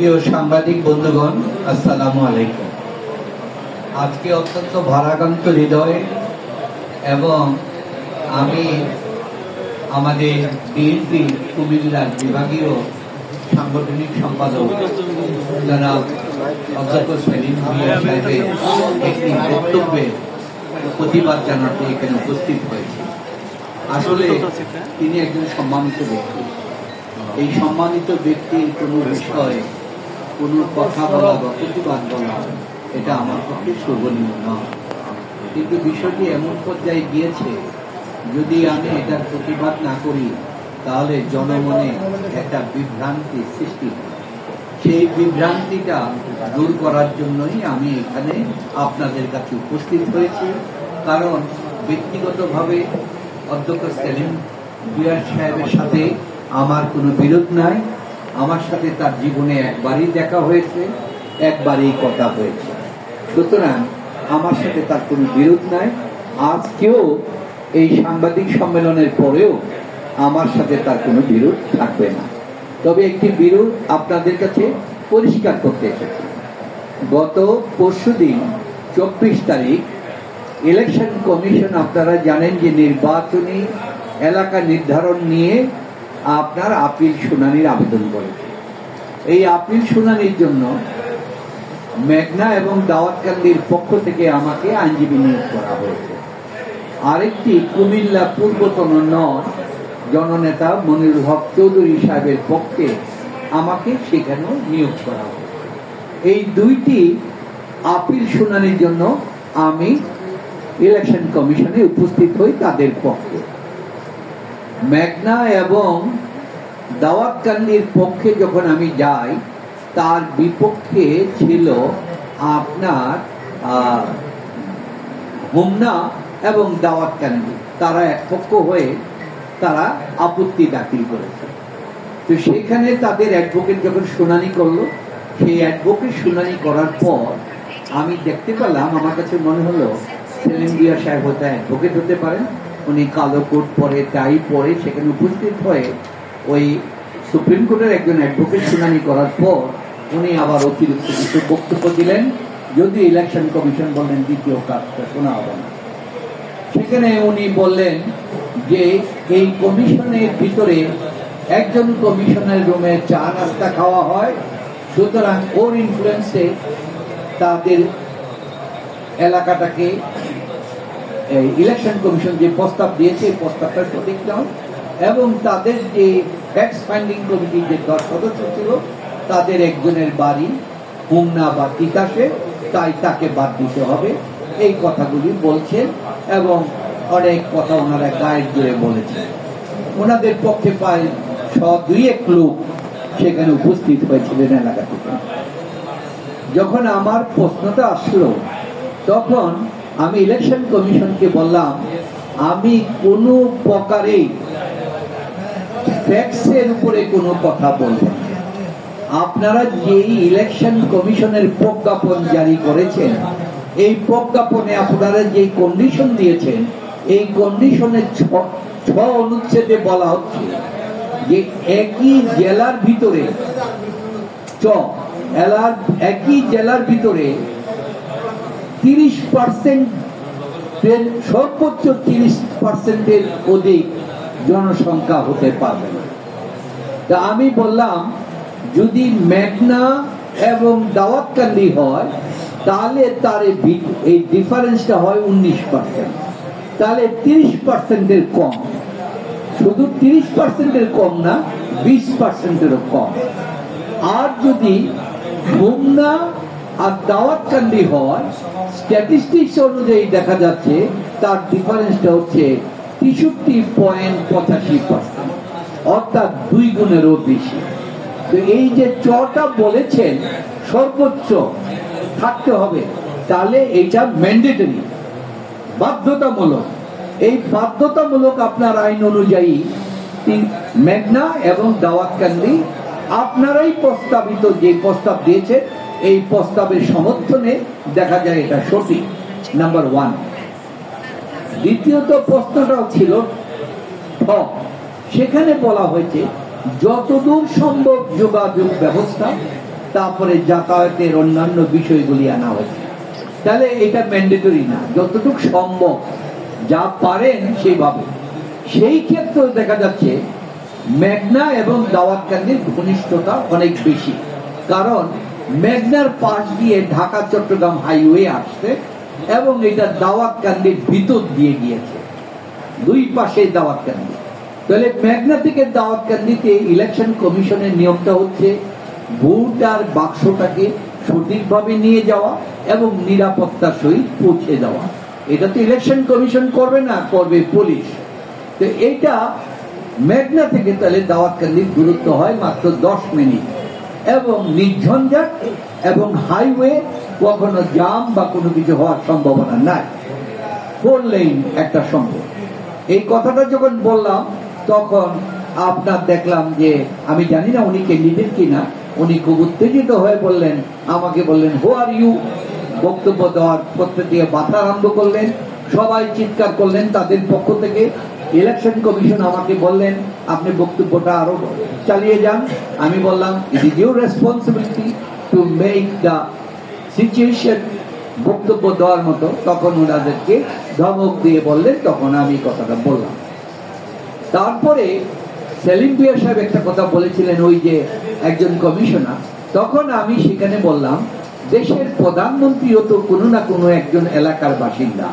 প্রিয় সাংবাদিক বন্ধুগণ, আসসালামু আলাইকুম। আজকে অত্যন্ত ভারাক্রান্ত হৃদয় এবং আমি আমাদের বিএনপি কুমিল্লার বিভাগীয় সাংগঠনিক সম্পাদক জনাব অধ্যক্ষ সেলিম ভুঁইয়া সাহেবের একটি বক্তব্যের প্রতিবাদ জানাতে এখানে উপস্থিত হয়েছে। আসলে তিনি একজন সম্মানিত ব্যক্তি। এই সম্মানিত ব্যক্তির কোনো বিষয়ে কোনো কথা বলা বা প্রতিবাদ বলা এটা আমার পক্ষে শোভনীয় নয়, কিন্তু বিষয়টি এমন পর্যায়ে গিয়েছে যদি আমি এটার প্রতিবাদ না করি তাহলে জনমনে একটা বিভ্রান্তি সৃষ্টি হয়। সেই বিভ্রান্তিটা দূর করার জন্যই আমি এখানে আপনাদের কাছে উপস্থিত হয়েছি। কারণ ব্যক্তিগতভাবে অধ্যক্ষ সেলিম ভুঁইয়া সাহেবের সাথে আমার কোনো বিরোধ নাই। আমার সাথে তার জীবনে একবারই দেখা হয়েছে, একবারই কথা হয়েছে, সুতরাং আমার সাথে তার কোনো বিরোধ নাই। আজকেও এই সাংবাদিক সম্মেলনের পরেও আমার সাথে তার কোনো বিরোধ থাকবে না। তবে একটি বিরোধ আপনাদের কাছে পরিষ্কার করতে এসেছি। গত পরশুদিন 24 তারিখ ইলেকশন কমিশন, আপনারা জানেন যে নির্বাচনী এলাকা নির্ধারণ নিয়ে আপনার আপিল শুনানির আবেদন করেছে। এই আপিল শুনানির জন্য মেঘনা এবং দাউদকান্দির পক্ষ থেকে আমাকে আইনজীবী নিয়োগ করা হয়েছে। আরেকটি কুমিল্লা পূর্বতন জননেতা মনিরুল হক চৌধুরী সাহেবের পক্ষে আমাকে সেখানেও নিয়োগ করা হয়েছে। এই দুইটি আপিল শুনানির জন্য আমি ইলেকশন কমিশনে উপস্থিত হই তাদের পক্ষে। মেঘনা এবং দাউদকান্দির পক্ষে যখন আমি যাই, তার বিপক্ষে ছিল আপনার হোমনা এবং দাউদকান্দি, তারা এক পক্ষ হয়ে তারা আপত্তি দাখিল করেছে। তো সেখানে তাদের অ্যাডভোকেট যখন শুনানি করলো, সেই অ্যাডভোকেট শুনানি করার পর আমি দেখতে পেলাম, আমার কাছে মনে হলো সেলিম ভুঁইয়া সাহেব হয়তো অ্যাডভোকেট হতে পারেন। উনি কালো কোট পরে, টাই পরে সেখানে উপস্থিত হয়ে ওই সুপ্রিম কোর্টের একজন অ্যাডভোকেট শুনানি করার পর উনি আবার অতিরিক্ত কিছু বক্তব্য দিলেন, যদি ইলেকশন কমিশন বললেন দ্বিতীয় কাজটা শোনা হবে না। সেখানে উনি বললেন যে এই কমিশনের ভিতরে একজন কমিশনের রুমে চা নাস্তা খাওয়া হয়, সুতরাং ওর ইনফ্লুয়েন্সে তাদের এলাকাটাকে ইলেকশন কমিশন যে প্রস্তাব দিয়েছে এই প্রস্তাবটা সঠিক নয়, এবং তাদের যে ফ্যাক্ট ফাইন্ডিং কমিটির যে 10 সদস্য ছিল তাদের একজনের বাড়ি হোমনা বা তিতাসে, তাই তাকে বাদ দিতে হবে। এই কথাগুলি বলছেন এবং অনেক কথা ওনারা গায়ের জোরে বলেছেন। ওনাদের পক্ষে প্রায় 100-200 লোক সেখানে উপস্থিত হয়েছিলেন এলাকা থেকে। যখন আমার প্রশ্নটা আসলো তখন আমি ইলেকশন কমিশনকে বললাম, আমি কোনো প্রকারে ফ্যাক্টসের উপরে কোনো কথা বলবো না। আপনারা যেই ইলেকশন কমিশনের প্রজ্ঞাপন জারি করেছেন, এই প্রজ্ঞাপনে আপনারা যে কন্ডিশন দিয়েছেন, এই কন্ডিশনের 6 অনুচ্ছেদে বলা হচ্ছে যে একই জেলার ভিতরে একই জেলার ভিতরে 30% সর্বোচ্চ 30%-এর অধিক জনসংখ্যা হতে পারবে না। তা আমি বললাম, যদি মেঘনা এবং দাউদকান্দি হয় তাহলে তার এই ডিফারেন্সটা হয় 19%, তাহলে 30%-এর কম। শুধু 30%-এর কম না, 20%-এরও কম। আর যদি হোমনা আর দাউদকান্দি হয়, স্ট্যাটিস্টিক্স অনুযায়ী দেখা যাচ্ছে তার ডিফারেন্সটা হচ্ছে 63.85%, অর্থাৎ 2 গুণেরও বেশি। তো এই যে চটা বলেছেন সর্বোচ্চ থাকতে হবে, তাহলে এইটা ম্যান্ডেটরি, বাধ্যতামূলক। এই বাধ্যতামূলক আপনার আইন অনুযায়ী মেঘনা এবং দাউদকান্দি আপনারাই প্রস্তাবিত যে প্রস্তাব দিয়েছেন, এই প্রস্তাবের সমর্থনে দেখা যায় এটা সঠিক, নাম্বার 1। দ্বিতীয়ত প্রশ্নটাও ছিল সেখানে বলা হয়েছে যতদূর সম্ভব যোগাযোগ ব্যবস্থা তারপরে যাতায়াতের অন্যান্য বিষয়গুলি আনা হয়েছে। তাহলে এটা ম্যান্ডেটরি না, যতটুকু সম্ভব যা পারেন সেইভাবে। সেই ক্ষেত্রে দেখা যাচ্ছে মেঘনা এবং দাউদকান্দির ঘনিষ্ঠতা অনেক বেশি, কারণ মেঘনার পাশ দিয়ে ঢাকা চট্টগ্রাম হাইওয়ে আসছে এবং এটা দাউদকান্দির ভিতর দিয়ে গিয়েছে, দুই পাশে দাউদকান্দি। তাহলে মেঘনা থেকে দাউদকান্দিতে ইলেকশন কমিশনের নিয়মটা হচ্ছে ভোট আর বাক্সটাকে সঠিকভাবে নিয়ে যাওয়া এবং নিরাপত্তার সহিত পৌঁছে দেওয়া। এটা তো ইলেকশন কমিশন করবে না, করবে পুলিশ। তো এইটা মেঘনা থেকে তাহলে দাউদকান্দির দূরত্ব হয় মাত্র 10 মিনিট এবং নির্ঝঞ্ঝাট এবং হাইওয়ে, কখনো জাম বা কোনো কিছু হওয়ার সম্ভাবনা নাই, 4 লেন একটা সম্ভব। এই কথাটা যখন বললাম তখন আপনার দেখলাম যে আমি জানি না উনি ক্যান্ডিডেট কিনা, উনি খুব উত্তেজিত হয়ে বললেন, আমাকে বললেন হু আর ইউ, বক্তব্য দেওয়ার করতে দিয়ে বাধা আরম্ভ করলেন, সবাই চিৎকার করলেন তাদের পক্ষ থেকে। ইলেকশন কমিশন আমাকে বললেন আপনি বক্তব্যটা আরো চালিয়ে যান। আমি বললাম it is your responsibility to make the situation বক্তব্য দেওয়ার মতো। তখন ওনাদেরকে ধমক দিয়ে বললেন, তখন আমি কথাটা বললাম। তারপরে সেলিম ভুঁইয়া সাহেব একটা কথা বলেছিলেন, ওই যে একজন কমিশনার, তখন আমি সেখানে বললাম দেশের প্রধানমন্ত্রীও তো কোনো না কোনো একজন এলাকার বাসিন্দা।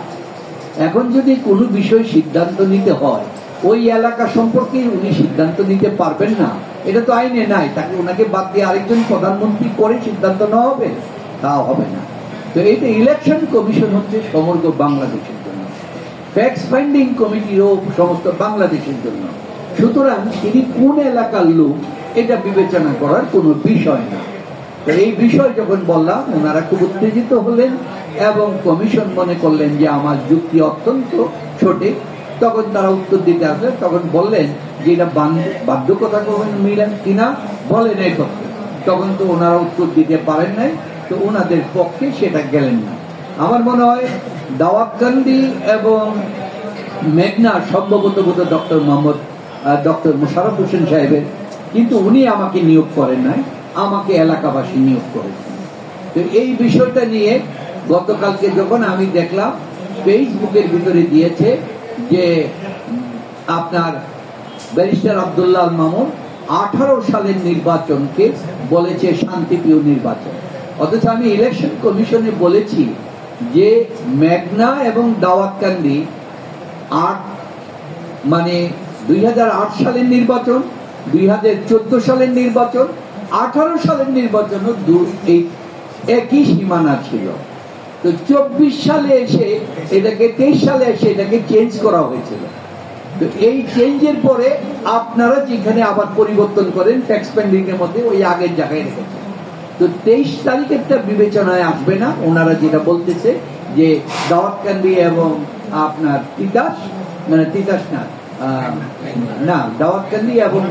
এখন যদি কোনো বিষয় সিদ্ধান্ত নিতে হয় ওই এলাকা সম্পর্কে উনি সিদ্ধান্ত নিতে পারবেন না, এটা তো আইনে নাই। তাকে ওনাকে বাদ দিয়ে আরেকজন প্রধানমন্ত্রী করে সিদ্ধান্ত নেওয়া হবে, তা হবে না। তো এইটা ইলেকশন কমিশন হচ্ছে সমগ্র বাংলাদেশের জন্য, ফ্যাক্ট ফাইন্ডিং কমিটিরও সমস্ত বাংলাদেশের জন্য। সুতরাং তিনি কোন এলাকার লোক এটা বিবেচনা করার কোনো বিষয় না। তো এই বিষয় যখন বললাম ওনারা খুব উত্তেজিত হলেন এবং কমিশন মনে করলেন যে আমার যুক্তি অত্যন্ত সঠিক। তখন তারা উত্তর দিতে আসলেন, তখন বললেন যে এটা বাধ্যকতা করবেন মিলেন কিনা, বলেন এই পক্ষে। তখন তো ওনারা উত্তর দিতে পারেন নাই, তো ওনাদের পক্ষে সেটা গেলেন না। আমার মনে হয় দাউদকান্দি এবং মেঘনা সম্ভবত ডক্টর মোশাররফ হোসেন সাহেবের, কিন্তু উনি আমাকে নিয়োগ করেন নাই, আমাকে এলাকাবাসী নিয়োগ করেছেন। তো এই বিষয়টা নিয়ে গতকালকে যখন আমি দেখলাম ফেসবুকের ভিতরে দিয়েছে যে আপনার ব্যারিস্টার আব্দুল্লাহ আল মামুন 18 সালের নির্বাচনকে বলেছে শান্তিপ্রিয় নির্বাচন, অথচ আমি ইলেকশন কমিশনে বলেছি যে মেঘনা এবং দাউদকান্দি 2008 সালের নির্বাচন, 2014 সালের নির্বাচন, 18 সালের নির্বাচন একই সীমানা ছিল। তো 24 সালে এসে এটাকে 23 সালে এসে এটাকে চেঞ্জ করা হয়েছিল। তো এই চেঞ্জের পরে আপনারা যেখানে আবার পরিবর্তন করেন ট্যাক্স পেন্ডিং এর মধ্যে ওই আগের জায়গায় রেখেছেন। তো 23 তারিখেরটা বিবেচনায় আসবে না। ওনারা যেটা বলতেছে যে দাউদকান্দি এবং আপনার তিতাস না দাউদকান্দি এবং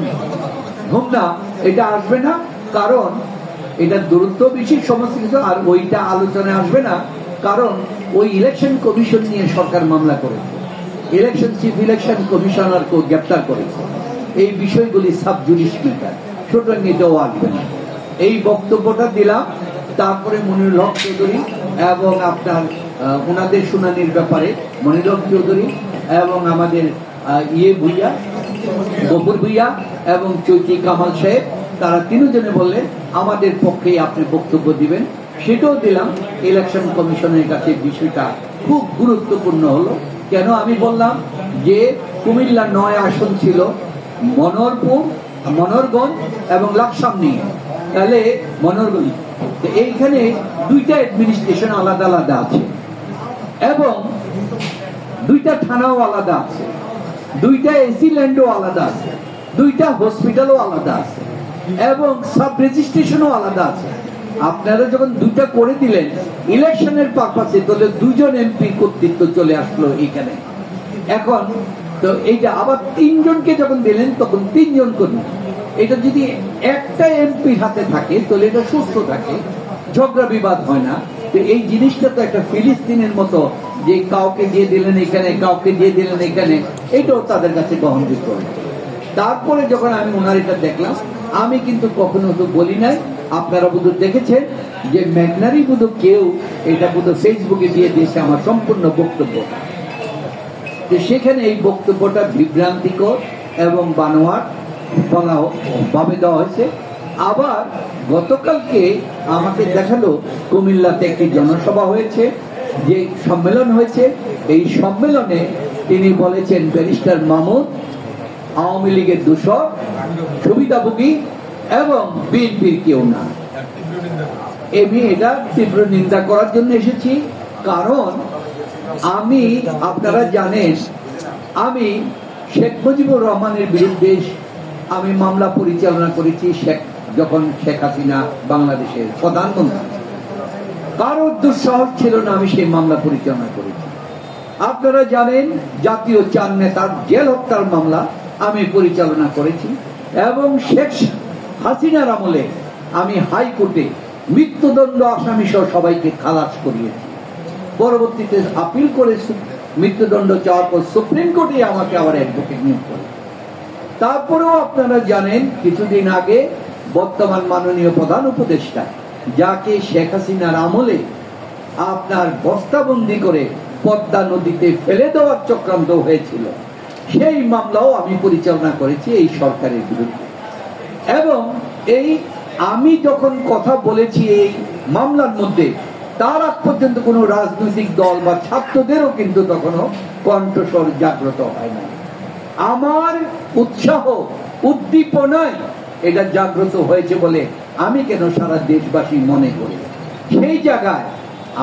হোমনা এটা আসবে না, কারণ এটা দূরত্ব বেশি সমস্ত কিছু। আর ওইটা আলোচনায় আসবে না কারণ ওই ইলেকশন কমিশন নিয়ে সরকার মামলা করেছে, চিফ ইলেকশন কমিশনারকে গ্রেপ্তার করেছে। এই বিষয়গুলি সাব জুডিস ম্যাটার, সুতরাং এটাও আসবে না। এই বক্তব্যটা দিলাম। তারপরে মনিরুল হক চৌধুরী এবং আপনার ওনাদের শুনানির ব্যাপারে মনিরুল হক চৌধুরী এবং আমাদের গফুর ভুইয়া এবং চৈতি কামাল সাহেব, তারা তিনজনে বললেন আমাদের পক্ষেই আপনি বক্তব্য দিবেন। সেটাও দিলাম। ইলেকশন কমিশনের কাছে বিষয়টা খুব গুরুত্বপূর্ণ হলো। কেন আমি বললাম যে কুমিল্লা 9 আসন ছিল, মনোরগঞ্জ এবং লাকসাম নিয়ে, তাহলে মনোরগঞ্জ এইখানে 2টা অ্যাডমিনিস্ট্রেশন আলাদা আলাদা আছে এবং 2টা থানাও আলাদা আছে, 2টা এসি ল্যান্ডও আলাদা আছে, 2টা হসপিটালও আলাদা আছে এবং সাব রেজিস্ট্রেশনও আলাদা আছে। আপনারা যখন 2টা করে দিলেন ইলেকশনের পারপাসে, তাহলে 2জন এমপি কর্তৃত্ব চলে আসলো এখানে। এখন তো এইটা আবার 3জনকে যখন দিলেন তখন 3জন করলেন। এটা যদি একটা এমপি হাতে থাকে তাহলে এটা সুস্থ থাকে, ঝগড়া বিবাদ হয় না। তো এই জিনিসটা তো একটা ফিলিস্তিনের মতো, যে কাউকে দিয়ে দিলেন এখানে, কাউকে দিয়ে দিলেন এখানে, এটাও তাদের কাছে গ্রহণযোগ্য। তারপরে যখন আমি ওনার এটা দেখলাম, আমি কিন্তু কখনো তো বলি নাই আপনারা বোধ দেখেছেন যে মেঘনারি বোধ কেউ এটা বোধ ফেসবুকে দিয়ে দিয়েছে আমার সম্পূর্ণ বক্তব্য। সেখানে এই বক্তব্যটা বিভ্রান্তিকর এবং বানোয়াট ভাবে দেওয়া হয়েছে। আবার গতকালকে আমাকে দেখালো কুমিল্লাতে একটি জনসভা হয়েছে, যে সম্মেলন হয়েছে, এই সম্মেলনে তিনি বলেছেন ব্যারিস্টার মাহমুদ আওয়ামী লীগের দূষক, সুবিধাভোগী এবং বিএনপির কেউ না। আমি এটা তীব্র নিন্দা করার জন্য এসেছি, কারণ আমি, আপনারা জানেন, আমি শেখ মুজিবুর রহমানের বিরুদ্ধে আমি মামলা পরিচালনা করেছি যখন শেখ হাসিনা বাংলাদেশের প্রধানমন্ত্রী। কারোর দুঃসাহস ছিল না আমি সেই মামলা পরিচালনা করেছি। আপনারা জানেন জাতীয় 4 নেতার জেল হত্যার মামলা আমি পরিচালনা করেছি, এবং শেখ হাসিনার আমলে আমি হাইকোর্টে মৃত্যুদণ্ড আসামি সহ সবাইকে খালাস করিয়েছি। পরবর্তীতে আপিল করে মৃত্যুদণ্ড চাওয়ার পর সুপ্রিম কোর্টে আমাকে আবার অ্যাডভোকেট নিয়োগ করে। তারপরেও আপনারা জানেন কিছুদিন আগে বর্তমান মাননীয় প্রধান উপদেষ্টা, যাকে শেখ হাসিনার আমলে আপনার বস্তাবন্দি করে পদ্মা নদীতে ফেলে দেওয়ার চক্রান্ত হয়েছিল, সেই মামলাও আমি পরিচালনা করেছি এই সরকারের বিরুদ্ধে। এবং এই আমি যখন কথা বলেছি এই মামলার মধ্যে, তার আগ পর্যন্ত কোনো রাজনৈতিক দল বা ছাত্রদেরও কিন্তু তখনও কণ্ঠস্বর জাগ্রত হয় না। আমার উৎসাহ উদ্দীপনায় এটা জাগ্রত হয়েছে বলে আমি কেন সারা দেশবাসী মনে করি। সেই জায়গায়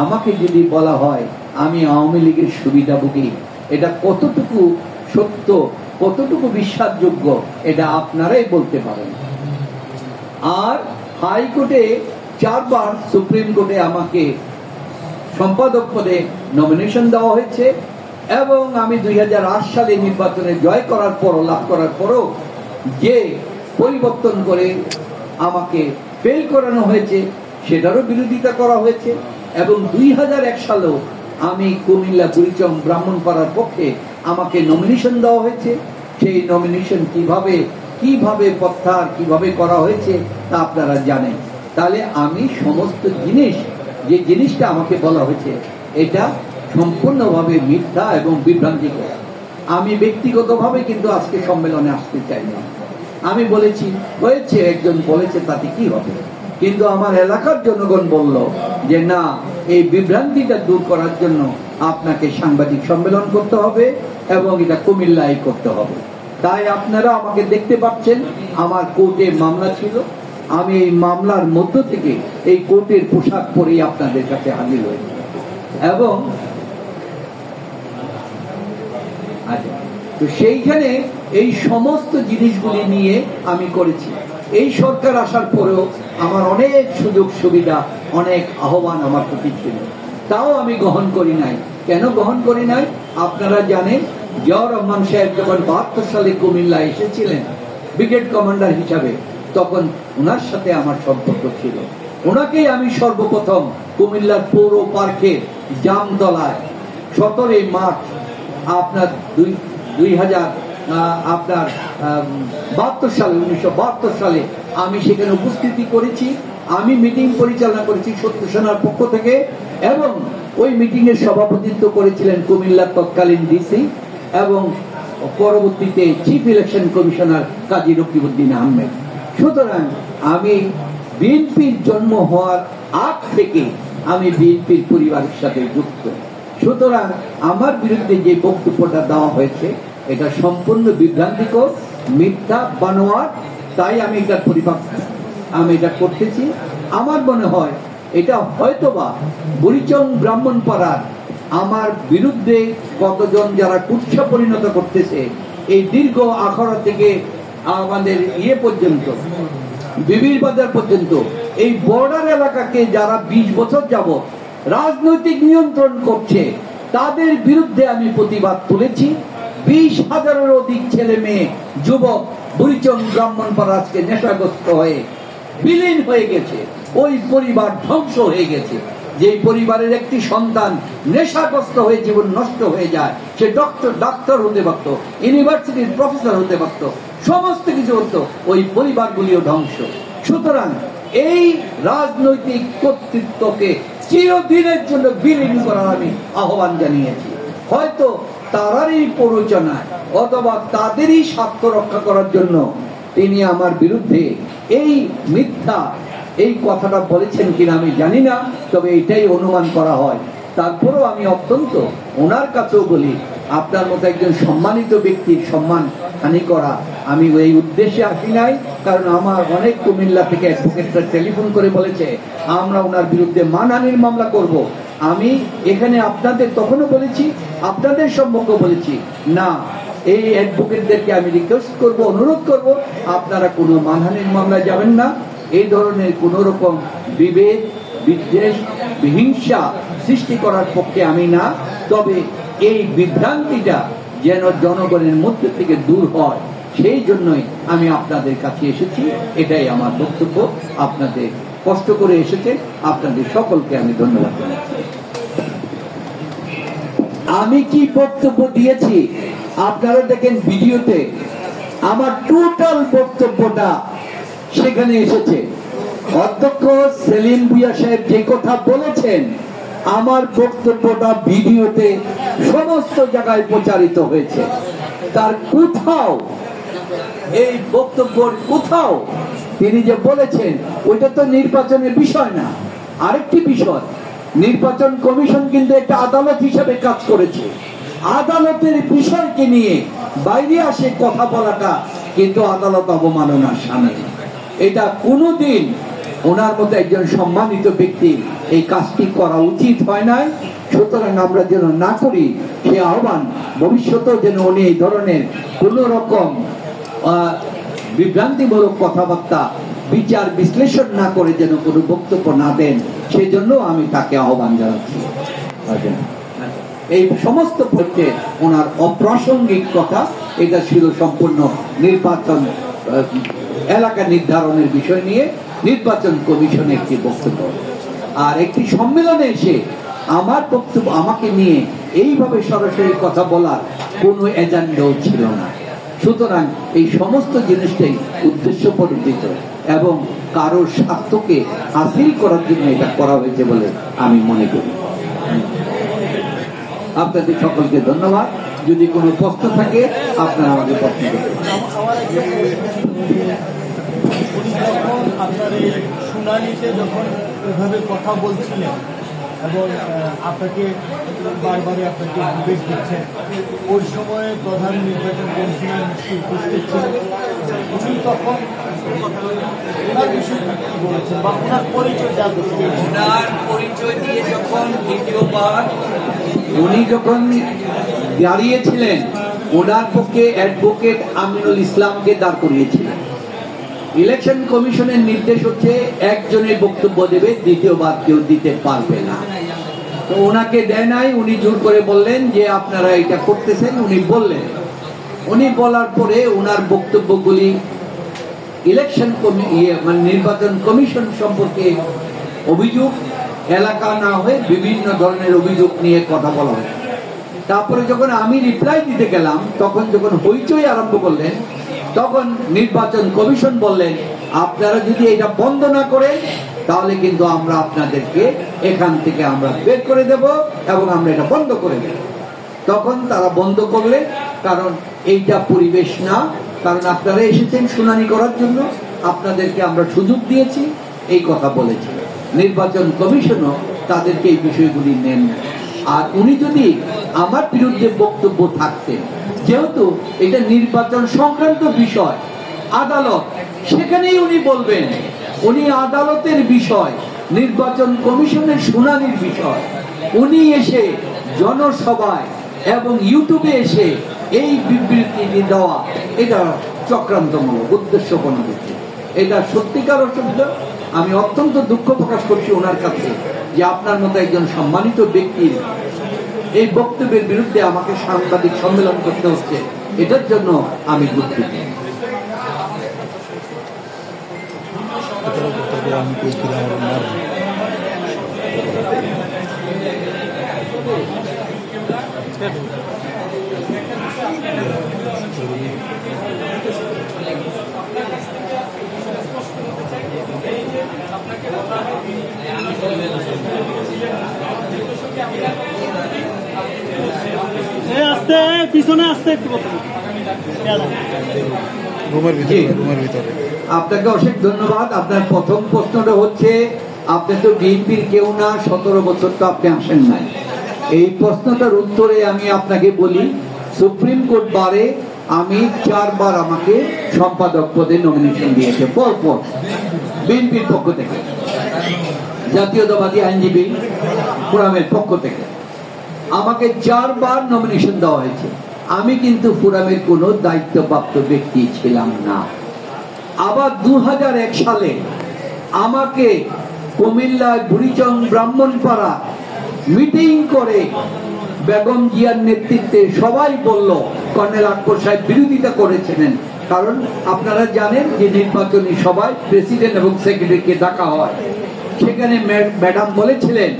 আমাকে যদি বলা হয় আমি আওয়ামী লীগের সুবিধাভোগী, এটা কতটুকু সত্য, কতটুকু বিশ্বাসযোগ্য, এটা আপনারাই বলতে পারেন। আর হাইকোর্টে 4 বার, সুপ্রিম কোর্টে আমাকে সম্পাদক পদে নমিনেশন দেওয়া হয়েছে, এবং আমি 2008 সালে নির্বাচনে জয় করার পর, লাভ করার পরও যে পরিবর্তন করে আমাকে ফেল করানো হয়েছে সেটারও বিরোধিতা করা হয়েছে। এবং 2001 সালেও আমি কুমিল্লা বুড়িচং ব্রাহ্মণপাড়ার পক্ষে আমাকে নমিনেশন দেওয়া হয়েছে। সেই নমিনেশন কিভাবে প্রত্যাহার কিভাবে করা হয়েছে তা আপনারা জানেন। তাহলে আমি সমস্ত যে জিনিসটা আমাকে বলা হয়েছে এটা সম্পূর্ণভাবে মিথ্যা এবং বিভ্রান্তিকর। আমি ব্যক্তিগতভাবে কিন্তু আজকে সম্মেলনে আসতে চাই না। আমি বলেছি হয়েছে, একজন বলেছে তাতে কি হবে, কিন্তু আমার এলাকার জনগণ বলল যে না, এই বিভ্রান্তিটা দূর করার জন্য আপনাকে সাংবাদিক সম্মেলন করতে হবে এবং এটা কুমিল্লায় করতে হবে। তাই আপনারা আমাকে দেখতে পাচ্ছেন, আমার কোর্টে মামলা ছিল, আমি এই মামলার মধ্য থেকে এই কোর্টের পোশাক পরেই আপনাদের কাছে হাজির হয়েছি। এবং তো সেইখানে এই সমস্ত জিনিসগুলি নিয়ে আমি করেছি। এই সরকার আসার পরেও আমার অনেক সুযোগ সুবিধা, অনেক আহ্বান আমার প্রতি ছিল, তাও আমি গ্রহণ করি নাই। কেন গ্রহণ করি নাই আপনারা জানেন। জিয়াউর রহমান সাহেব যখন 72 সালে কুমিল্লা এসেছিলেন ব্রিগেড কমান্ডার হিসাবে, তখন ওনার সাথে আমার সম্পর্ক ছিল। ওনাকেই আমি সর্বপ্রথম কুমিল্লার পৌর পার্কে জামতলায় 17 মার্চ আপনার 1972 সালে আমি সেখানে উপস্থিতি করেছি। আমি মিটিং পরিচালনা করেছি সত্য সেনার পক্ষ থেকে, এবং ওই মিটিং এর সভাপতিত্ব করেছিলেন কুমিল্লার তৎকালীন ডিসি এবং পরবর্তীতে চিফ ইলেকশন কমিশনার কাজী রকিবউদ্দিন আহমেদ। সুতরাং আমি বিএনপির জন্ম হওয়ার আগ থেকে আমি বিএনপির পরিবারের সাথে যুক্ত। সুতরাং আমার বিরুদ্ধে যে বক্তব্যটা দেওয়া হয়েছে এটা সম্পূর্ণ বিভ্রান্তিকর, মিথ্যা, বানোয়াট। তাই আমি এটার আমি এটা করতেছি। আমার মনে হয় এটা হয়তোবা বুড়িচং ব্রাহ্মণপাড়ার আমার বিরুদ্ধে কতজন যারা কুৎসা পরিণত করতেছে, এই দীর্ঘ আখড়া থেকে আমাদের পর্যন্ত, বিবির বাজার পর্যন্ত, এই বর্ডার এলাকাকে যারা 20 বছর যাবত রাজনৈতিক নিয়ন্ত্রণ করছে, তাদের বিরুদ্ধে আমি প্রতিবাদ তুলেছি। 20,000-এর অধিক ছেলে মেয়ে, যুবক বুড়িচং ব্রাহ্মণপাড়া আজকে নেশাগ্রস্ত হয়ে বিলীন হয়ে গেছে। ওই পরিবার ধ্বংস হয়ে গেছে। যে পরিবারের একটি সন্তান নেশাগ্রস্ত হয়ে জীবন নষ্ট হয়ে যায়, সে ডাক্তার হতে পারত, ইউনিভার্সিটির প্রফেসর হতে পারত, সমস্ত কিছু হতো, ওই পরিবারগুলিও ধ্বংস। সুতরাং এই রাজনৈতিক কর্তৃত্বকে চিরদিনের জন্য বিলীন করার আমি আহ্বান জানিয়েছি। হয়তো তারারই প্ররোচনায় অথবা তাদেরই স্বার্থ রক্ষা করার জন্য তিনি আমার বিরুদ্ধে এই মিথ্যা এই কথাটা বলেছেন কিনা আমি জানি না, তবে এটাই অনুমান করা হয়। তারপরেও আমি অত্যন্ত ওনার কাছেও বলি, আপনার মতো একজন সম্মানিত ব্যক্তির সম্মান হানি করা আমি এই উদ্দেশ্যে আসি নাই। কারণ আমার অনেক কুমিল্লা থেকে অ্যাডভোকেটরা টেলিফোন করে বলেছে আমরা ওনার বিরুদ্ধে মানহানির মামলা করব। আমি এখানে আপনাদের তখনও বলেছি, আপনাদের সম্মুখে বলেছি, না, এই অ্যাডভোকেটদেরকে আমি রিকোয়েস্ট করব, অনুরোধ করব, আপনারা কোনো মানহানির মামলায় যাবেন না। এই ধরনের কোন রকম বিভেদ, বিদ্বেষ, বিহিংসা সৃষ্টি করার পক্ষে আমি না। তবে এই বিভ্রান্তিটা যেন জনগণের মধ্যে থেকে দূর হয়, সেই জন্যই আমি আপনাদের কাছে এসেছি। এটাই আমার বক্তব্য। আপনাদের কষ্ট করে এসেছে, আপনাদের সকলকে আমি ধন্যবাদ জানাচ্ছি। আমি কি বক্তব্য দিয়েছি আপনারা দেখেন ভিডিওতে, আমার টোটাল বক্তব্যটা সেখানে এসেছে। অধ্যক্ষ সেলিম ভুঁইয়া সাহেব যে কথা বলেছেন, আমার বক্তব্যটা ভিডিওতে সমস্ত জায়গায় প্রচারিত হয়েছে। তার কোথাও এই বক্তব্যের কোথাও তিনি যে বলেছেন ওইটা তো নির্বাচনের বিষয় না, আরেকটি বিষয়। নির্বাচন কমিশন কিন্তু একটা আদালত হিসেবে কাজ করেছে। আদালতের বিষয়কে নিয়ে বাইরে আসে কথা বলাটা কিন্তু আদালত অবমাননার সামিল। এটা কোনোদিন ওনার মতো একজন সম্মানিত ব্যক্তি এই কাজটি করা উচিত হয় নাই। সুতরাং আমরা যেন না করি সে আহ্বান, ভবিষ্যতেও যেন উনি এই ধরনের কোন রকম বিভ্রান্তিমূলক কথাবার্তা বিচার বিশ্লেষণ না করে যেন কোনো বক্তব্য না দেন, সেই জন্য আমি তাকে আহ্বান জানাচ্ছি। এই সমস্ত পক্ষে ওনার অপ্রাসঙ্গিক কথা, এটা ছিল সম্পূর্ণ নির্বাচন এলাকা নির্ধারণের বিষয় নিয়ে নির্বাচন কমিশনের একটি বক্তব্য। আর একটি সম্মেলনে এসে আমার বক্তব্য আমাকে নিয়ে এইভাবে সরাসরি কথা বলার কোনো এজেন্ডাও ছিল না। সুতরাং এই সমস্ত জিনিসটাই উদ্দেশ্য প্রণোদিত এবং কারোর স্বার্থকে হাসিল করার জন্য এটা করা হয়েছে বলে আমি মনে করি। আপনাদের সকলকে ধন্যবাদ। যদি কোনো প্রশ্ন থাকে আপনারা আমাকে প্রশ্ন করবেন। আপনার এই শুনানিতে যখন এভাবে কথা বলছিলেন এবং আপনাকে বারবারই আপনাকে নির্দেশ দিচ্ছেন, ওই সময়ে প্রধান নির্বাচন কমিশনার উপস্থিত ছিলেন। উনি তখন ওনার বিষয়ে কি বলেছেন বা ওনার পরিচয় জানতে চেয়েছেন? ওনার পরিচয় দিয়ে যখন দ্বিতীয়বার উনি যখন দাঁড়িয়েছিলেন, ওনার পক্ষে অ্যাডভোকেট আমিনুল ইসলামকে দাঁড় করিয়েছিলেন। ইলেকশন কমিশনের নির্দেশ হচ্ছে একজনের বক্তব্য দেবে, দ্বিতীয়বার কেউ দিতে পারবে না। তো ওনাকে দেয় নাই। উনি জোর করে বললেন যে আপনারা এটা করতেছেন। উনি বললেন, উনি বলার পরে ওনার বক্তব্যগুলি ইলেকশন মানে নির্বাচন কমিশন সম্পর্কে অভিযোগ, এলাকা না হয়ে বিভিন্ন ধরনের অভিযোগ নিয়ে কথা বলা হয়। তারপরে যখন আমি রিপ্লাই দিতে গেলাম, তখন যখন হইচই আরম্ভ করলেন, তখন নির্বাচন কমিশন বললেন আপনারা যদি এটা বন্ধ না করেন তাহলে কিন্তু আমরা আপনাদেরকে এখান থেকে আমরা বের করে দেব এবং আমরা এটা বন্ধ করে দেব। তখন তারা বন্ধ করলে, কারণ এইটা পরিবেশ না, কারণ আপনারা এসেছেন শুনানি করার জন্য, আপনাদেরকে আমরা সুযোগ দিয়েছি, এই কথা বলেছিল। নির্বাচন কমিশনও তাদেরকে এই বিষয়গুলি নেন না। আর উনি যদি আমার বিরুদ্ধে বক্তব্য থাকতেন, যেহেতু এটা নির্বাচন সংক্রান্ত বিষয়, আদালত, সেখানেই উনি বলবেন। উনি আদালতের বিষয়, নির্বাচন কমিশনের শুনানির বিষয়, উনি এসে জনসভায় এবং ইউটিউবে এসে এই বিবৃতি দেওয়া, এটা চক্রান্তমূলক, উদ্দেশ্যপ্রণোদিত। এটা সত্যিকার অসুবিধা। আমি অত্যন্ত দুঃখ প্রকাশ করছি ওনার কাছে যে আপনার মতো একজন সম্মানিত ব্যক্তির এই বক্তব্যের বিরুদ্ধে আমাকে সাংবাদিক সম্মেলন করতে হচ্ছে। এটার জন্য আমি দুঃখিত। আস্তে পিছনে আস্তে একটু আপনাকে অশেষ ধন্যবাদ। আপনার প্রথম প্রশ্নটা হচ্ছে, আপনি তো বিএনপির কেউ না, 17 বছর তো আপনি আসেন নাই। এই প্রশ্নটার উত্তরে আমি আপনাকে বলি, সুপ্রিম কোর্ট বারে আমি 4 বার আমাকে সম্পাদক পদে নমিনেশন দিয়েছে পরপর বিএনপির পক্ষ থেকে, জাতীয়তাবাদী আইনজীবী ফোরামের পক্ষ থেকে আমাকে 4 বার নমিনেশন দেওয়া হয়েছে। আমি কিন্তু ফোরামের কোনো দায়িত্বপ্রাপ্ত ব্যক্তি ছিলাম না। আবার 2001 সালে আমাকে কুমিল্লায় বুড়িচং ব্রাহ্মণপাড়া মিটিং করে বেগম জিয়ার নেতৃত্বে সবাই বলল, কর্নেল আকবর সাহেব বিরোধিতা করেছিলেন, কারণ আপনারা জানেন যে নির্বাচনী সভায় প্রেসিডেন্ট এবং সেক্রেটারিকে ডাকা হয়। সেখানে ম্যাডাম বলেছিলেন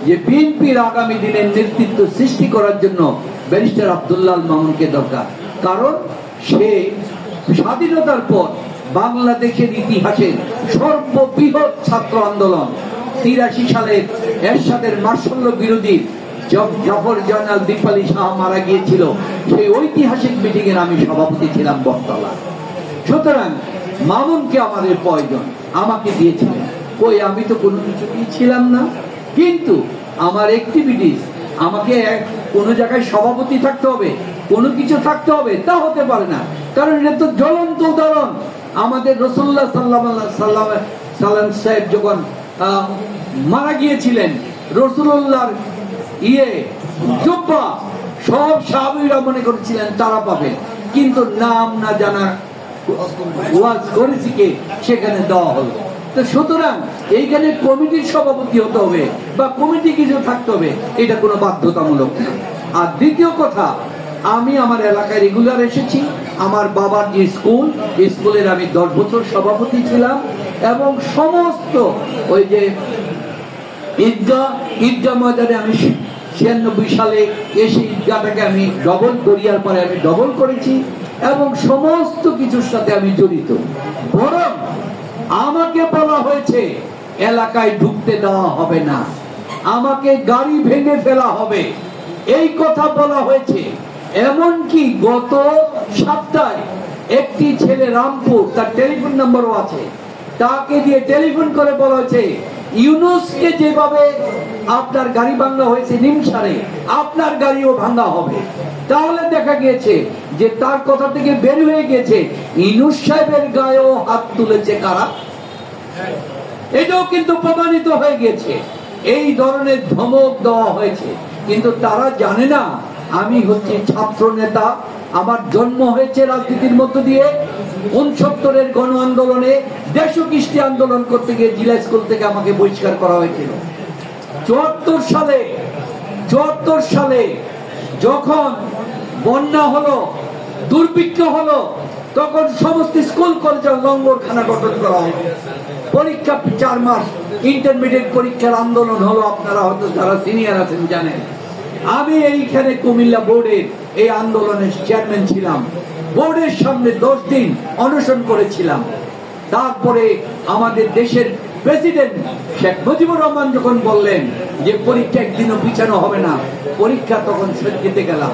যে বিএনপির আগামী দিনের নেতৃত্ব সৃষ্টি করার জন্য ব্যারিস্টার আব্দুল্লাহ আল মামুনকে দরকার, কারণ সে স্বাধীনতার পর বাংলাদেশের ইতিহাসের সর্ববৃহৎ ছাত্র আন্দোলন 83 সালে এরশাদের মার্শাল্য বিরোধী জাফর জয়নাল দীপালি শাহ মারা গিয়েছিল, সেই ঐতিহাসিক মিটিং এর আমি সভাপতি ছিলাম বটতলা। সুতরাং মামুনকে আমাদের প্রয়োজন, আমাকে দিয়েছিলেন। কই, আমি তো কোনো কিছু ছিলাম না, কিন্তু আমার অ্যাক্টিভিটিস, আমাকে কোনো জায়গায় সভাপতি থাকতে হবে, কোনো কিছু থাকতে হবে, তা হতে পারে না। কারণ এটা তো জ্বলন্ত উদাহরণ। আমাদের রাসূলুল্লাহ সাল্লাল্লাহু আলাইহি সাল্লাম সাহেব যখন মারা গিয়েছিলেন, রাসূলুল্লাহর জুব্বা সব সাহাবীরা মনে করেছিলেন তারা পাবে, কিন্তু নাম না জানা ওয়াজ করেছি কে সেখানে দেওয়া হলো। তো সুতরাং এইখানে কমিটির সভাপতি হতে হবে বা কমিটি কিছু থাকতে হবে, এটা কোনো বাধ্যতামূলক না। আর দ্বিতীয় কথা, আমি আমার এলাকায় রেগুলার এসেছি। আমার বাবার যে স্কুলের আমি 10 বছর সভাপতি ছিলাম, এবং সমস্ত ওই যে ঈদগাহ ময়দানে আমি 96 সালে এসে ঈদগাহটাকে আমি ডবল করিয়ার পরে আমি ডবল করেছি, এবং সমস্ত কিছুর সাথে আমি জড়িত। বরং আমাকে বলা হয়েছে এলাকায় ঢুকতে দেওয়া হবে না, আমাকে গাড়ি ভেঙে ফেলা হবে, এই কথা বলা হয়েছে। এমনকি গত সপ্তাহে একটি ছেলে রামপুর, তার টেলিফোন নাম্বারও আছে, তাকে দিয়ে টেলিফোন করে বলা হয়েছে ইউনূসকে যেভাবে আপনার গাড়ি ভাঙা হয়েছে নিমসারে, আপনার গাড়িও ভাঙা হবে। তাহলে দেখা গিয়েছে যে তার কথা থেকে বের হয়ে গেছে ইউনূস সাহেবের গায়েও হাত তুলেছে কারা, এটাও কিন্তু প্রমাণিত হয়ে গেছে। এই ধরনের ধমক দেওয়া হয়েছে, কিন্তু তারা জানে না আমি হচ্ছি ছাত্র নেতা। আমার জন্ম হয়েছে রাজনীতির মধ্য দিয়ে। 69-এর গণ আন্দোলনে দেশকৃষ্টি আন্দোলন করতে গিয়ে জিলা স্কুল থেকে আমাকে বহিষ্কার করা হয়েছিল। 74 সালে যখন বন্যা হলো, দুর্ভিক্ষ হলো, তখন সমস্ত স্কুল কলেজে লঙ্গরখানা গঠন করা হয়। পরীক্ষা 4 মাস ইন্টারমিডিয়েট পরীক্ষার আন্দোলন হলো, আপনারা হয়তো যারা সিনিয়র আছেন জানেন। আমি এইখানে কুমিল্লা বোর্ডের এই আন্দোলনের চেয়ারম্যান ছিলাম। বোর্ডের সামনে 10 দিন অনশন করেছিলাম। তারপরে আমাদের দেশের প্রেসিডেন্ট শেখ মুজিবুর রহমান যখন বললেন যে পরীক্ষা একদিনও পিছানো হবে না, পরীক্ষা তখন দিতে গেলাম।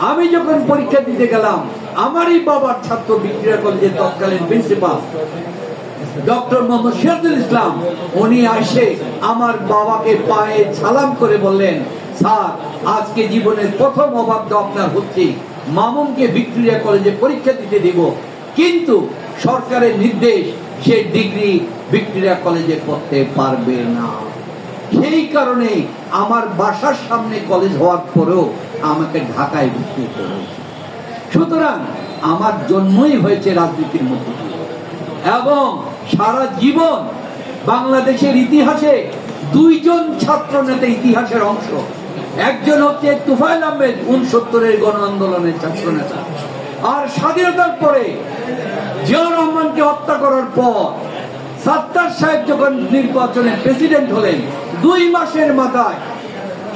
আমি যখন পরীক্ষা দিতে গেলাম, আমারই বাবার ছাত্র ভিক্টোরিয়া কলেজের তৎকালীন প্রিন্সিপাল ডক্টর মোহাম্মদ সিরাজুল ইসলাম, উনি এসে আমার বাবাকে পায়ে সালাম করে বললেন, স্যার, আজকে জীবনের প্রথম অবাধ্য আপনার হচ্ছে, মামুনকে ভিক্টোরিয়া কলেজে পরীক্ষা দিতে দিব, কিন্তু সরকারের নির্দেশ সে ডিগ্রি ভিক্টোরিয়া কলেজে করতে পারবে না। সেই কারণে আমার বাসার সামনে কলেজ হওয়ার পরেও আমাকে ঢাকায় ভর্তি করেছে। সুতরাং আমার জন্মই হয়েছে রাজনীতির মধ্যে দিয়ে, এবং সারা জীবন বাংলাদেশের ইতিহাসে 2 জন ছাত্র নেতা ইতিহাসের অংশ। একজন হচ্ছে তুফাইল আহমেদ, 69-এর গণ আন্দোলনের ছাত্র নেতা। আর স্বাধীনতার পরে জিয়াউর রহমানকে হত্যা করার পর সাত্তার সাহেব যখন নির্বাচনে প্রেসিডেন্ট হলেন, 2 মাসের মাথায়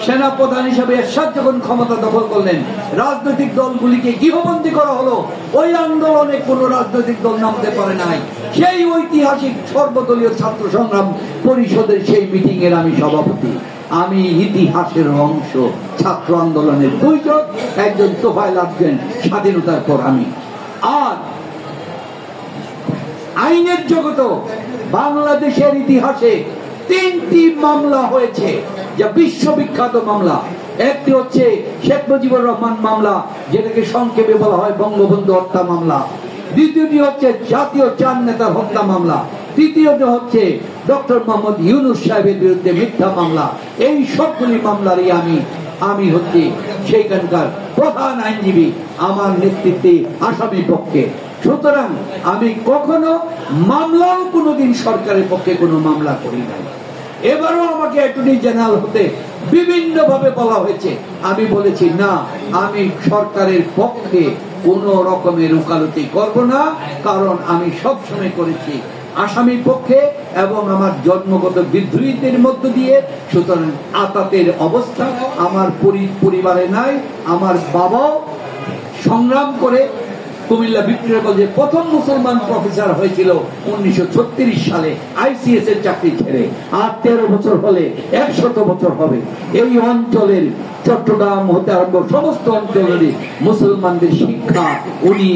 সেনাপ্রধান হিসেবে এরশাদ যখন ক্ষমতা দখল করলেন, রাজনৈতিক দলগুলিকে গৃহবন্দী করা হলো। ওই আন্দোলনে কোনো রাজনৈতিক দল নামতে পারে নাই, সেই ঐতিহাসিক সর্বদলীয় ছাত্র সংগ্রাম পরিষদের সেই মিটিং এর আমি সভাপতি। আমি ইতিহাসের অংশ, ছাত্র আন্দোলনের দুইজন, একজন তোফায়েল আসবেন স্বাধীনতার পর আমি। আর আইনের জগত বাংলাদেশের ইতিহাসে 3টি মামলা হয়েছে যা বিশ্ববিখ্যাত মামলা। একটি হচ্ছে শেখ মুজিবুর রহমান মামলা, যেটাকে সংক্ষেপে বলা হয় বঙ্গবন্ধু হত্যা মামলা। দ্বিতীয়টি হচ্ছে জাতীয় চার নেতার হত্যা মামলা। তৃতীয়টি হচ্ছে ডক্টর মোহাম্মদ ইউনূস সাহেবের বিরুদ্ধে মিথ্যা মামলা। এই সবগুলি মামলারই আমি হচ্ছি সেইখানকার প্রধান আইনজীবী, আমার নেতৃত্বে আসামি পক্ষে। সুতরাং আমি কখনো মামলাও কোনোদিন সরকারের পক্ষে কোনো মামলা করি নাই। এবারও আমাকে অ্যাটর্নি জেনারেল হতে বিভিন্ন ভাবে বলা হয়েছে, আমি বলেছি না, আমি সরকারের পক্ষে কোন রকমের উকালতি করব না, কারণ আমি সবসময় করেছি আসামির পক্ষে এবং আমার জন্মগত বিদ্রোহীদের মধ্য দিয়ে। সুতরাং আতাতের অবস্থা আমার পরিবারে নাই। আমার বাবাও সংগ্রাম করে কুমিল্লা ভিক্টোরিয়া কলেজে প্রথম মুসলমান প্রফেসর হয়েছিল 1936 সালে আইসিএস এর চাকরি ছেড়ে। আর 13 বছর হলে 100 বছর হবে। এই অঞ্চলের চট্টগ্রাম হতে আরম্ভ সমস্ত অঞ্চলের মুসলমানদের শিক্ষা উনি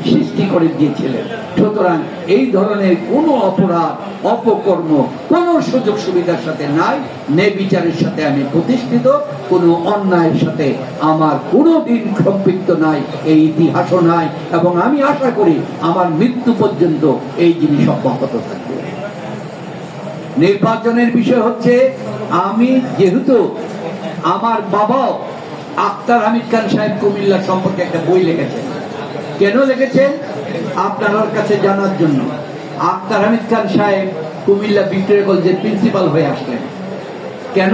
সৃষ্টি করে দিয়েছিলেন। সুতরাং এই ধরনের কোনো অপরাধ, অপকর্ম কোন সুযোগ সুবিধার সাথে নাই। ন্যায় বিচারের সাথে আমি প্রতিষ্ঠিত, কোনো অন্যায়ের সাথে আমার কোনোদিন সম্পৃক্ত নাই, এই ইতিহাসও নাই। এবং আমি আশা করি আমার মৃত্যু পর্যন্ত এই জিনিস অব্যাহত থাকবে। নির্বাচনের বিষয় হচ্ছে, আমি যেহেতু আমার বাবা আক্তার হামিদ খান সাহেব কুমিল্লা সম্পর্কে একটা বই লিখেছেন। কেন লিখেছেন আপনার কাছে জানার জন্য। আক্তার হামিদ খান সাহেব কুমিল্লা ভিক্টোরিয়া কলেজের প্রিন্সিপাল হয়ে আসলেন। কেন?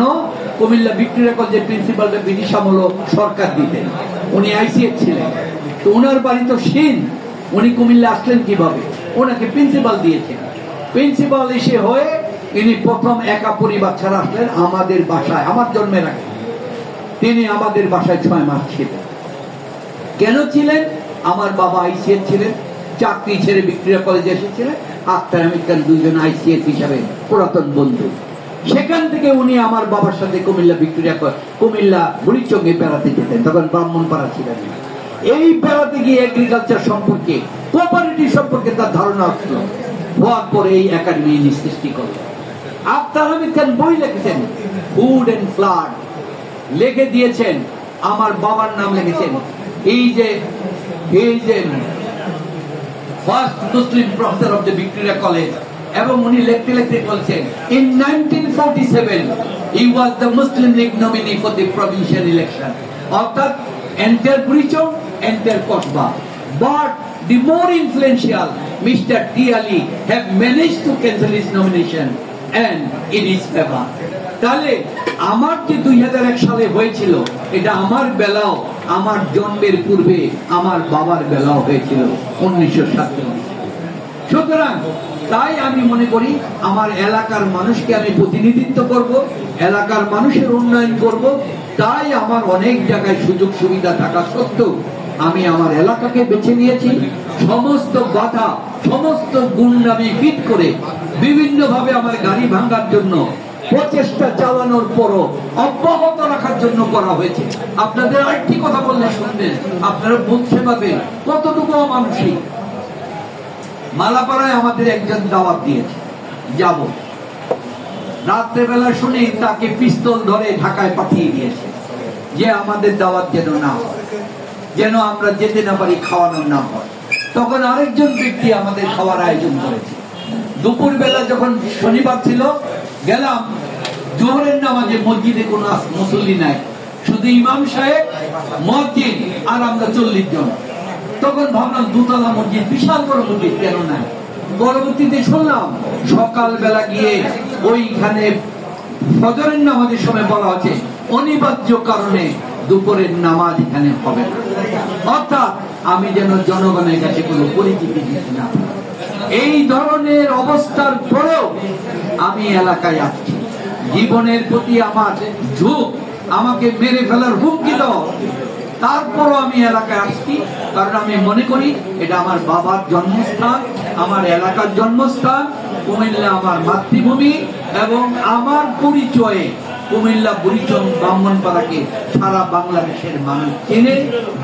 কুমিল্লা ভিক্টোরিয়া কলেজের প্রিন্সিপালকে ব্রিটিশ আমল সরকার দিতেন, উনি আইসিএস ছিলেন। তো ওনার বাড়ি তো সিন, উনি কুমিল্লা আসলেন কিভাবে? ওনাকে প্রিন্সিপাল দিয়েছেন। প্রিন্সিপাল এসে হয়ে ইনি প্রথম একা পরিবার ছাড়া আসলেন আমাদের বাসায়। আমার জন্মের আগে তিনি আমাদের বাসায় 6 মাস ছিলেন। কেন ছিলেন? আমার বাবা আইসিএস ছিলেন, চাকরি ছেড়ে ভিক্টোরিয়া কলেজে এসেছিলেন। আক্তার হামিদ খান দুইজন আইসিএস হিসাবে পুরাতন বন্ধু। সেখান থেকে উনি আমার বাবার সাথে কুমিল্লা বুড়িচঙ্গে বেড়াতে যেতেন, তখন ব্রাহ্মণপাড়া ছিলেন। এই বেড়াতে গিয়ে এগ্রিকালচার সম্পর্কে, কোঅপারেটিভ সম্পর্কে তার ধারণা আসলো। হওয়ার পরে এই একাডেমি সৃষ্টি করলেন। আক্তার হামিদ খান বই লিখেছেন ফুড এন্ড ফ্লাড, লিখে দিয়েছেন। আমার বাবার নাম লিখেছেন। এই যে first Muslim professor of the Victoria college. এবং উনি লিখতে লিখতে বলছেন, in 1947 he was the Muslim League nominee for the provincial election, অর্থাৎ entire Burichong, entire Kosba, but the more influential Mr. T. Ali have managed to cancel his nomination and in his favor. তাহলে আমার যে 2001 সালে হয়েছিল, এটা আমার বেলাও, আমার জন্মের পূর্বে আমার বাবার বেলাও হয়েছিল 1947। সুতরাং তাই আমি মনে করি আমার এলাকার মানুষকে আমি প্রতিনিধিত্ব করব, এলাকার মানুষের উন্নয়ন করব। তাই আমার অনেক জায়গায় সুযোগ সুবিধা থাকা সত্ত্বেও আমি আমার এলাকাকে বেছে নিয়েছি। সমস্ত বাধা, সমস্ত গুন্ডামি ফিট করে বিভিন্ন ভাবে আমার গাড়ি ভাঙার জন্য প্রচেষ্টা চালানোর পরও অব্যাহত রাখার জন্য করা হয়েছে। আপনাদের আরেকটি কথা বললে শুনবেন, আপনারা বুঝতে পারবেন কতটুকু মানুষই। মালাপাড়ায় আমাদের একজন দাওয়াত দিয়েছে, যাব। রাত্রেবেলা শুনি তাকে পিস্তল ধরে ঢাকায় পাঠিয়ে দিয়েছে, যে আমাদের দাওয়াত যেন না হয়, যেন আমরা যেতে না পারি, খাওয়ানোর না হয়। তখন আরেকজন ব্যক্তি আমাদের খাওয়ার আয়োজন করেছে। দুপুর বেলা যখন শনিবার ছিল, গেলাম জোহরের নামাজে, মসজিদে কোনো মুসল্লি নাই, শুধু ইমাম সাহেব, মসজিদ আর আমরা 40 জন। তখন ভাবলাম দুতলা মসজিদ, বিশাল বড় মসজিদ, কেন নাই? পরবর্তীতে শুনলাম সকালবেলা গিয়ে ওইখানে ফজরের নামাজের সময় বলা হচ্ছে অনিবার্য কারণে দুপুরের নামাজ এখানে হবে না। অর্থাৎ আমি যেন জনগণের কাছে কোনো পরিচিতি দিচ্ছি না। এই ধরনের অবস্থার পরেও আমি এলাকায় আসছি। জীবনের প্রতি আমার ঝোঁক, আমাকে মেরে ফেলার হুমকি দাও, তারপরও আমি এলাকায় আসছি, কারণ আমি মনে করি এটা আমার বাবার জন্মস্থান, আমার এলাকার জন্মস্থান, কুমিল্লা আমার মাতৃভূমি, এবং আমার পরিচয়ে কুমিল্লা বুড়িচং ব্রাহ্মণপাড়াকে সারা বাংলাদেশের মানুষ চেনে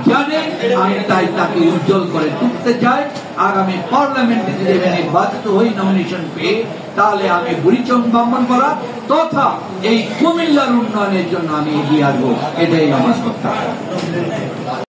জানে। আমি তাই তাকে উজ্জ্বল করে তুলতে চাই। আগামী পার্লামেন্টে যদি নির্বাচিত হই নমিনেশন পেয়ে, তাহলে আমি বুড়িচং ব্রাহ্মণপাড়া তথা এই কুমিল্লার উন্নয়নের জন্য আমি এগিয়ে আসবো। এটাই আমার কথা।